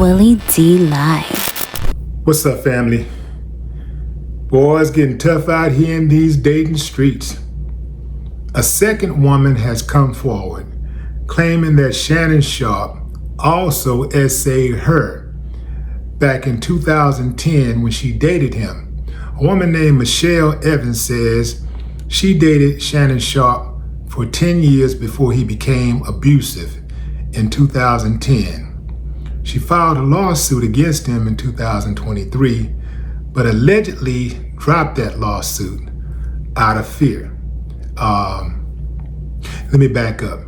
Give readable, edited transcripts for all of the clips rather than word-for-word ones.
Willie D Live. What's up, family? Boy, it's getting tough out here in these Dayton streets. A second woman has come forward, claiming that Shannon Sharpe also essayed her back in 2010 when she dated him. A woman named Michelle Evans says she dated Shannon Sharpe for 10 years before he became abusive in 2010. She filed a lawsuit against him in 2023, but allegedly dropped that lawsuit out of fear. Let me back up.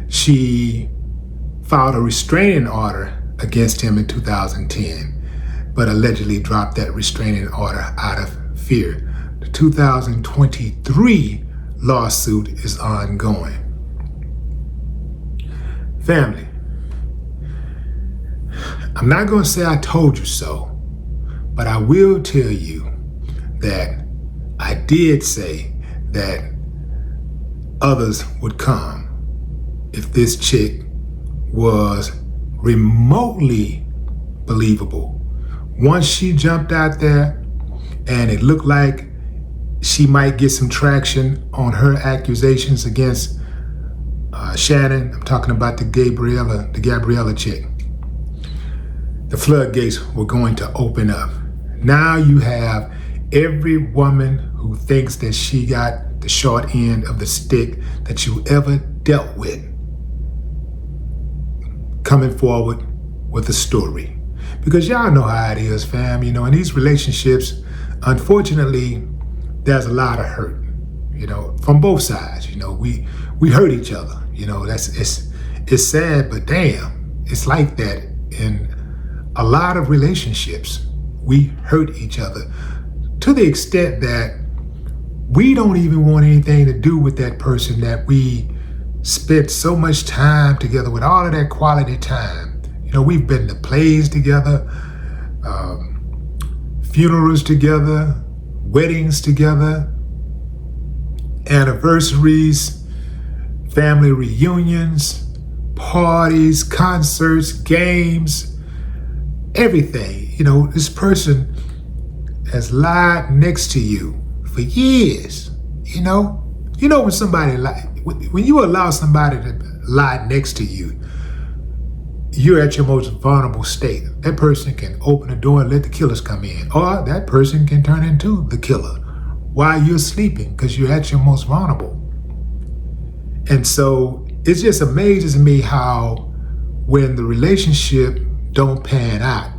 She filed a restraining order against him in 2010, but allegedly dropped that restraining order out of fear. The 2023 lawsuit is ongoing. Family, I'm not going to say I told you so, but I will tell you that I did say that others would come if this chick was remotely believable. Once she jumped out there and it looked like she might get some traction on her accusations against Shannon, I'm talking about the Gabriella chick, the floodgates were going to open up. Now you have every woman who thinks that she got the short end of the stick that you ever dealt with coming forward with a story. Because y'all know how it is, fam. You know, in these relationships, unfortunately, there's a lot of hurt, you know, from both sides. You know, we hurt each other. You know, it's sad, but damn, it's like that in a lot of relationships. We hurt each other to the extent that we don't even want anything to do with that person that we spent so much time together with, all of that quality time. You know, we've been to plays together, funerals together, weddings together, anniversaries, family reunions, parties, concerts, games, everything. You know, this person has lied next to you for years. You know when somebody when you allow somebody to lie next to you, you're at your most vulnerable state. That person can open the door and let the killers come in, or that person can turn into the killer while you're sleeping because you're at your most vulnerable. And so it just amazes me how when the relationship don't pan out,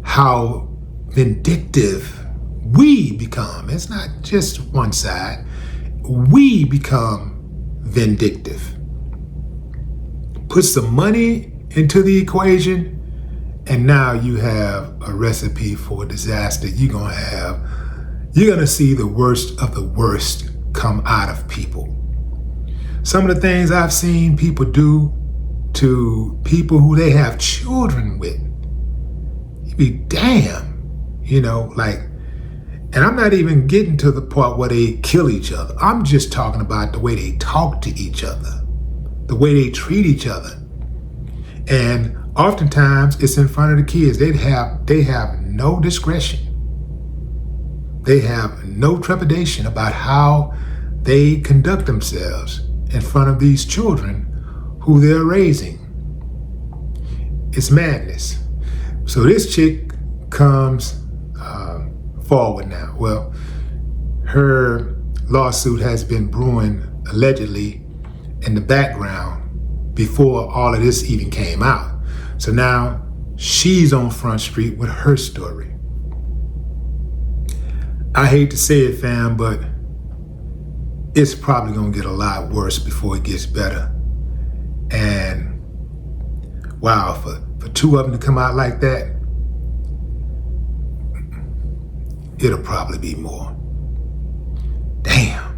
how vindictive we become. It's not just one side. We become vindictive. Put some money into the equation, and now you have a recipe for disaster. You're gonna see the worst of the worst come out of people. Some of the things I've seen people do to people who they have children with, you be damn, you know, like, and I'm not even getting to the part where they kill each other. I'm just talking about the way they talk to each other, the way they treat each other. And oftentimes it's in front of the kids. They have no discretion. They have no trepidation about how they conduct themselves in front of these children who they're raising. It's madness. So this chick comes forward now. Well, her lawsuit has been brewing allegedly in the background before all of this even came out. So now she's on Front Street with her story. I hate to say it, fam, but it's probably gonna get a lot worse before it gets better. And wow, for two of them to come out like that, it'll probably be more. Damn.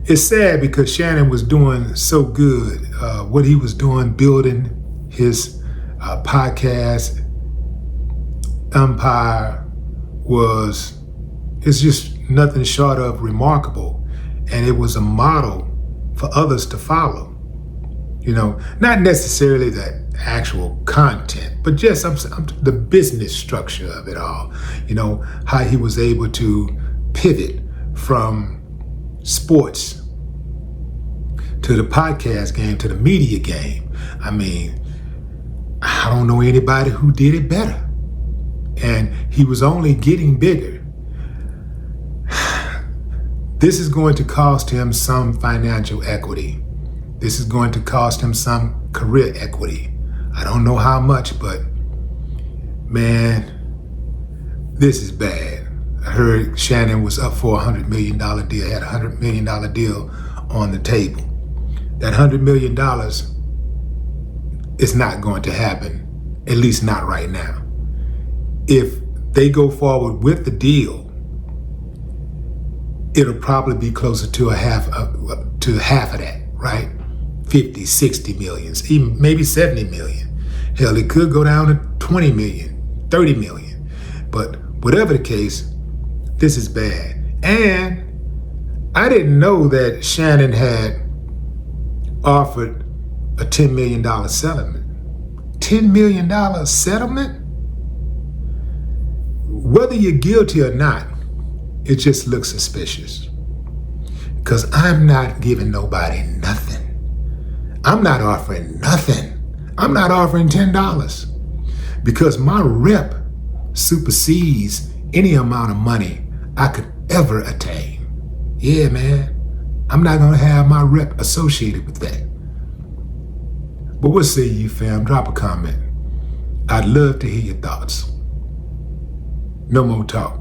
It's sad because Shannon was doing so good. What he was doing, building his podcast empire, it's just nothing short of remarkable. And it was a model for others to follow. Not necessarily the actual content, but just the business structure of it all. How he was able to pivot from sports to the podcast game to the media game. I mean, I don't know anybody who did it better. And he was only getting bigger. This is going to cost him some financial equity. This is going to cost him some career equity. I don't know how much, but man, this is bad. I heard Shannon was up for a $100 million deal, had a $100 million deal on the table. That $100 million is not going to happen, at least not right now. If they go forward with the deal, it'll probably be closer to half of that, right? 50, 60 millions, even maybe 70 million. Hell, it could go down to 20 million, 30 million. But whatever the case, this is bad. And I didn't know that Shannon had offered a $10 million settlement. $10 million settlement? Whether you're guilty or not, it just looks suspicious. Because I'm not giving nobody nothing. I'm not offering nothing. I'm not offering $10. Because my rep supersedes any amount of money I could ever attain. Yeah, man. I'm not going to have my rep associated with that. But what say you, fam? Drop a comment. I'd love to hear your thoughts. No more talk.